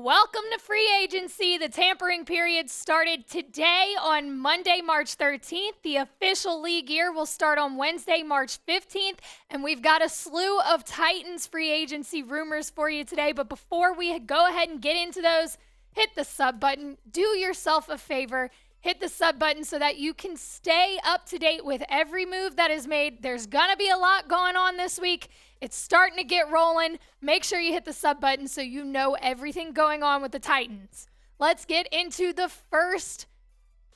Welcome to free agency. The tampering period started today on Monday, March 13th. The official league year will start on Wednesday, March 15th. And we've got a slew of Titans free agency rumors for you today. But before we go ahead and get into those, hit the sub button. Do yourself a favor. Hit the sub button so that you can stay up to date with every move that is made. There's going to be a lot going on this week. It's starting to get rolling. Make sure you hit the sub button so you know everything going on with the Titans. Let's get into the first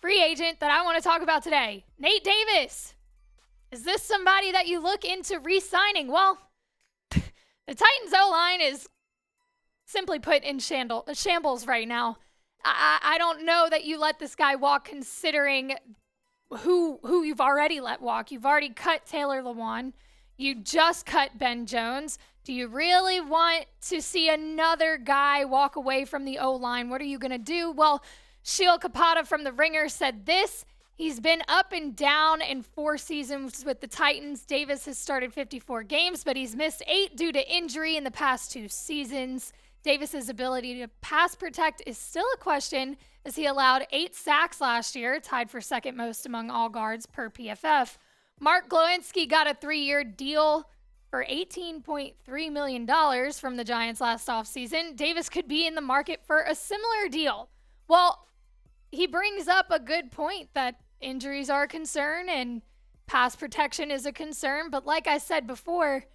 free agent that I want to talk about today. Nate Davis. Is this somebody that you look into re-signing? Well, the Titans O-line is simply put in shambles right now. I don't know that you let this guy walk considering who you've already let walk. You've already cut Taylor Lewan. You just cut Ben Jones. Do you really want to see another guy walk away from the O-line? What are you going to do? Well, Sheil Capata from The Ringer said this. He's been up and down in 4 seasons with the Titans. Davis has started 54 games, but he's missed 8 due to injury in the past 2 seasons. Davis's ability to pass protect is still a question, as he allowed 8 sacks last year, tied for second most among all guards per PFF. Mark Glowinski got a 3-year deal for $18.3 million from the Giants last offseason. Davis could be in the market for a similar deal. Well, he brings up a good point that injuries are a concern and pass protection is a concern. But like I said before,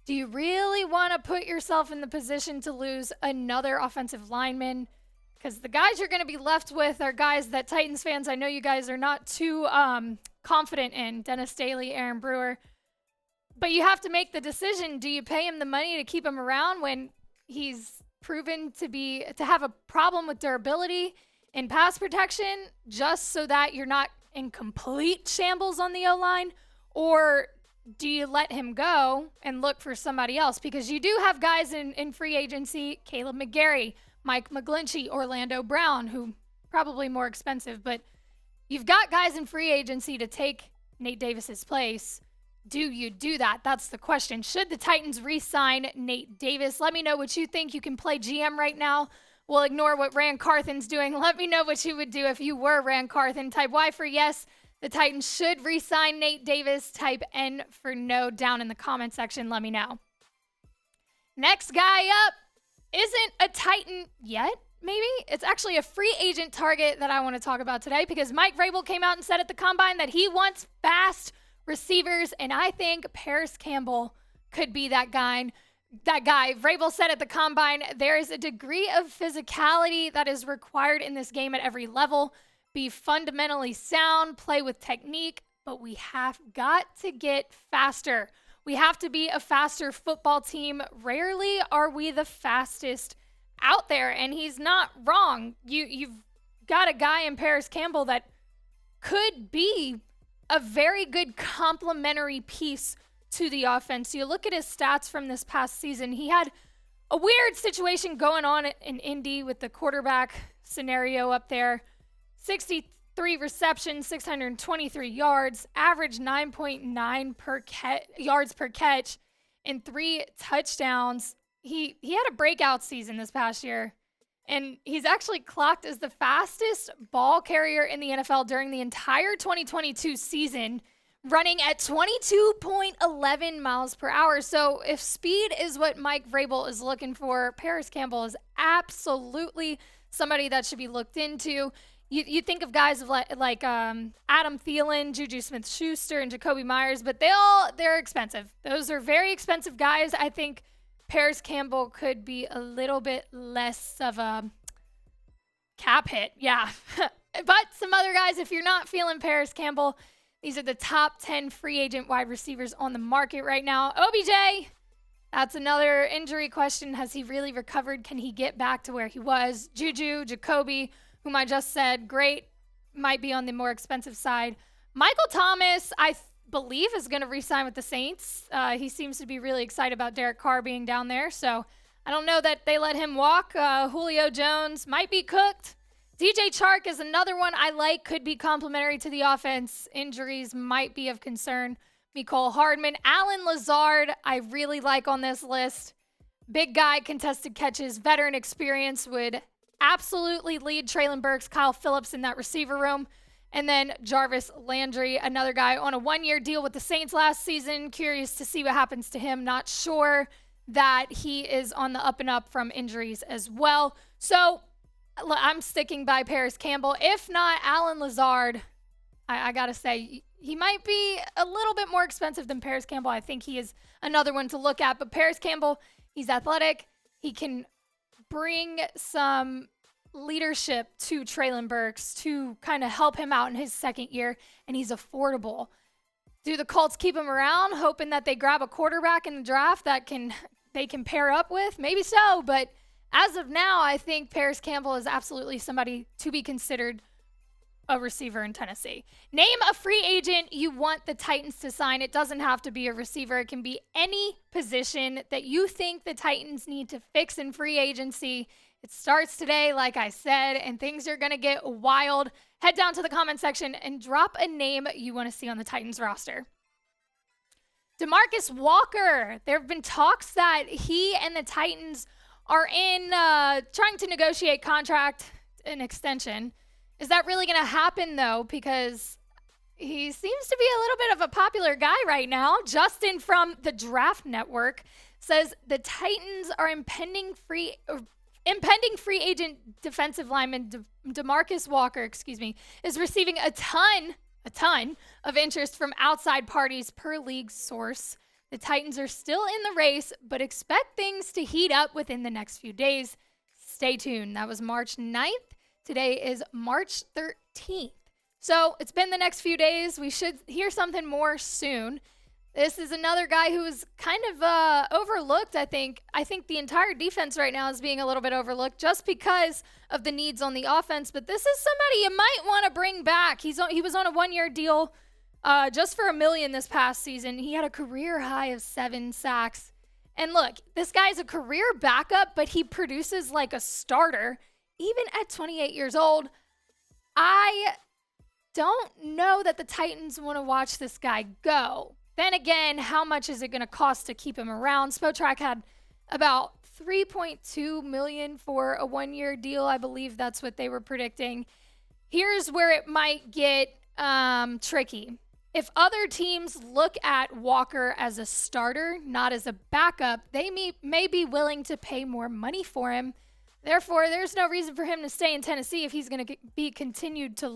do you really want to put yourself in the position to lose another offensive lineman? Because the guys you're going to be left with are guys that Titans fans, I know you guys are not too confident in. Dennis Daly, Aaron Brewer. But you have to make the decision. Do you pay him the money to keep him around when he's proven to have a problem with durability and pass protection, just so that you're not in complete shambles on the O-line? Or do you let him go and look for somebody else? Because you do have guys in free agency, Caleb McGarry, Mike McGlinchey, Orlando Brown, who probably more expensive, but you've got guys in free agency to take Nate Davis's place. Do you do that? That's the question. Should the Titans re-sign Nate Davis? Let me know what you think. You can play GM right now. We'll ignore what Ran Carthon's doing. Let me know what you would do if you were Ran Carthon. Type Y for yes. The Titans should re-sign Nate Davis. Type N for no down in the comment section. Let me know. Next guy up isn't a Titan yet, maybe. It's actually a free agent target that I want to talk about today, because Mike Vrabel came out and said at the Combine that he wants fast receivers, and I think Parris Campbell could be that guy. Vrabel said at the Combine, there is a degree of physicality that is required in this game at every level. Be fundamentally sound, play with technique, but we have got to get faster. We have to be a faster football team. Rarely are we the fastest out there, and he's not wrong. You've got a guy in Parris Campbell that could be a very good complementary piece to the offense. You look at his stats from this past season. He had a weird situation going on in Indy with the quarterback scenario up there. 63 receptions, 623 yards, average 9.9 yards per catch, and 3 touchdowns. He had a breakout season this past year, and he's actually clocked as the fastest ball carrier in the NFL during the entire 2022 season, running at 22.11 miles per hour. So if speed is what Mike Vrabel is looking for, Parris Campbell is absolutely somebody that should be looked into. You think of guys like Adam Thielen, Juju Smith-Schuster, and Jacoby Myers, but they're expensive. Those are very expensive guys. I think Parris Campbell could be a little bit less of a cap hit. Yeah. But some other guys, if you're not feeling Parris Campbell, these are the top 10 free agent wide receivers on the market right now. OBJ, that's another injury question. Has he really recovered? Can he get back to where he was? Juju, Jacoby, whom I just said, great, might be on the more expensive side. Michael Thomas, I believe, is going to re-sign with the Saints. He seems to be really excited about Derek Carr being down there, so I don't know that they let him walk. Julio Jones might be cooked. DJ Chark is another one I like, could be complementary to the offense. Injuries might be of concern. Mecole Hardman. Allen Lazard, I really like on this list. Big guy, contested catches, veteran experience, would absolutely lead Treylon Burks, Kyle Phillips in that receiver room. And then Jarvis Landry, another guy on a one-year deal with the Saints last season. Curious to see what happens to him. Not sure that he is on the up and up from injuries as well. So I'm sticking by Parris Campbell. If not, Allen Lazard, I got to say, he might be a little bit more expensive than Parris Campbell. I think he is another one to look at. But Parris Campbell, he's athletic. He can bring some leadership to Treylon Burks to kind of help him out in his second year, and he's affordable. Do the Colts keep him around, hoping that they grab a quarterback in the draft that they can pair up with? Maybe so, but as of now, I think Parris Campbell is absolutely somebody to be considered a receiver in Tennessee. Name a free agent you want the Titans to sign. It doesn't have to be a receiver. It can be any position that you think the Titans need to fix in free agency. It starts today, like I said, and things are going to get wild. Head down to the comment section and drop a name you want to see on the Titans roster. Demarcus Walker. There have been talks that he and the Titans are in trying to negotiate contract and extension. Is that really going to happen, though? Because he seems to be a little bit of a popular guy right now. Justin from the Draft Network says the Titans are impending free agent defensive lineman Demarcus Walker, is receiving a ton of interest from outside parties per league source. The Titans are still in the race, but expect things to heat up within the next few days. Stay tuned. That was March 9th. Today is March 13th. So it's been the next few days. We should hear something more soon. This is another guy who is kind of overlooked, I think. I think the entire defense right now is being a little bit overlooked just because of the needs on the offense. But this is somebody you might want to bring back. He was on a one-year deal just for $1 million this past season. He had a career high of 7 sacks. And look, this guy's a career backup, but he produces like a starter. Even at 28 years old, I don't know that the Titans want to watch this guy go. Then again, how much is it going to cost to keep him around? Spotrac had about $3.2 million for a one-year deal. I believe that's what they were predicting. Here's where it might get tricky. If other teams look at Walker as a starter, not as a backup, they may be willing to pay more money for him. Therefore, there's no reason for him to stay in Tennessee if he's going to be continued to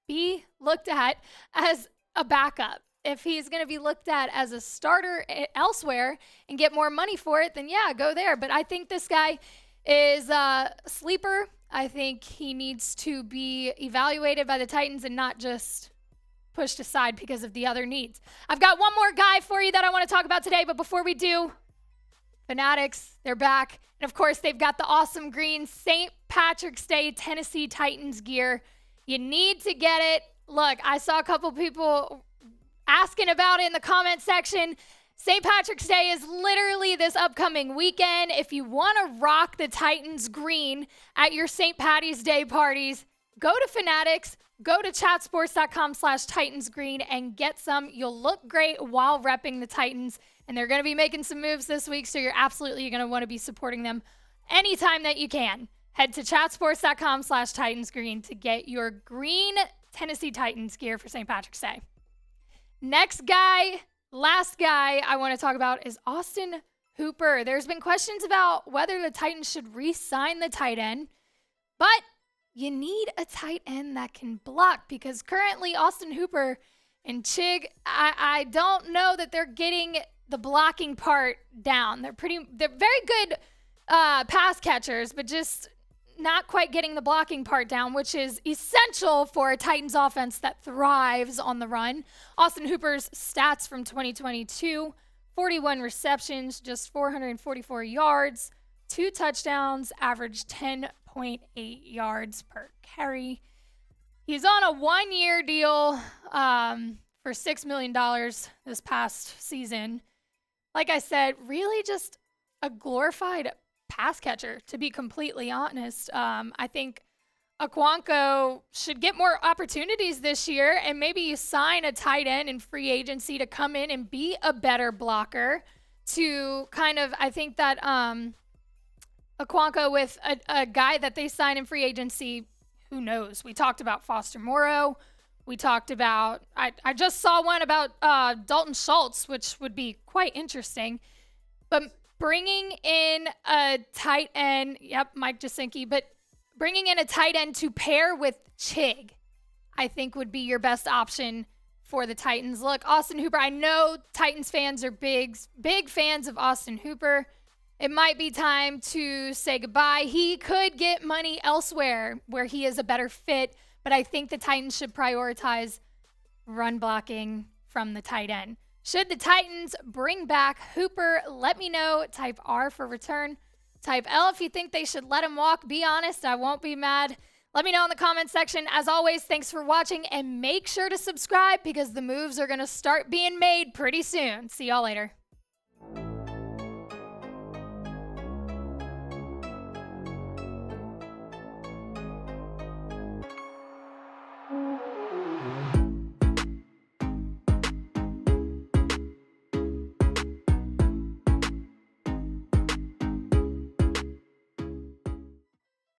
be looked at as a backup. If he's going to be looked at as a starter elsewhere and get more money for it, then yeah, go there. But I think this guy is a sleeper. I think he needs to be evaluated by the Titans and not just pushed aside because of the other needs. I've got one more guy for you that I want to talk about today, but before we do, Fanatics, they're back. And, of course, they've got the awesome green St. Patrick's Day Tennessee Titans gear. You need to get it. Look, I saw a couple people asking about it in the comment section. St. Patrick's Day is literally this upcoming weekend. If you want to rock the Titans green at your St. Patty's Day parties, go to Fanatics, go to chatsports.com/TitansGreen and get some. You'll look great while repping the Titans. And they're going to be making some moves this week, so you're absolutely going to want to be supporting them anytime that you can. Head to chatsports.com/TitansGreen to get your green Tennessee Titans gear for St. Patrick's Day. Next guy, last guy I want to talk about is Austin Hooper. There's been questions about whether the Titans should re-sign the tight end, but you need a tight end that can block because currently Austin Hooper and Chig, I don't know that they're getting the blocking part down. They're very good pass catchers, but just not quite getting the blocking part down, which is essential for a Titans offense that thrives on the run. Austin Hooper's stats from 2022, 41 receptions, just 444 yards, 2 touchdowns, average 10.8 yards per carry. He's on a one-year deal for $6 million this past season. Like I said, really just a glorified pass catcher, to be completely honest. I think Okonkwo should get more opportunities this year, and maybe you sign a tight end in free agency to come in and be a better blocker. to kind of, I think that Okonkwo with a guy that they signed in free agency, who knows? We talked about Foster Moreau. We talked about, I just saw one about Dalton Schultz, which would be quite interesting. But bringing in a tight end, Mike Jasinski, but bringing in a tight end to pair with Chig, I think would be your best option for the Titans. Look, Austin Hooper, I know Titans fans are big fans of Austin Hooper. It might be time to say goodbye. He could get money elsewhere where he is a better fit, but I think the Titans should prioritize run blocking from the tight end. Should the Titans bring back Hooper? Let me know. Type R for return. Type L if you think they should let him walk. Be honest, I won't be mad. Let me know in the comment section. As always, thanks for watching, and make sure to subscribe because the moves are going to start being made pretty soon. See y'all later.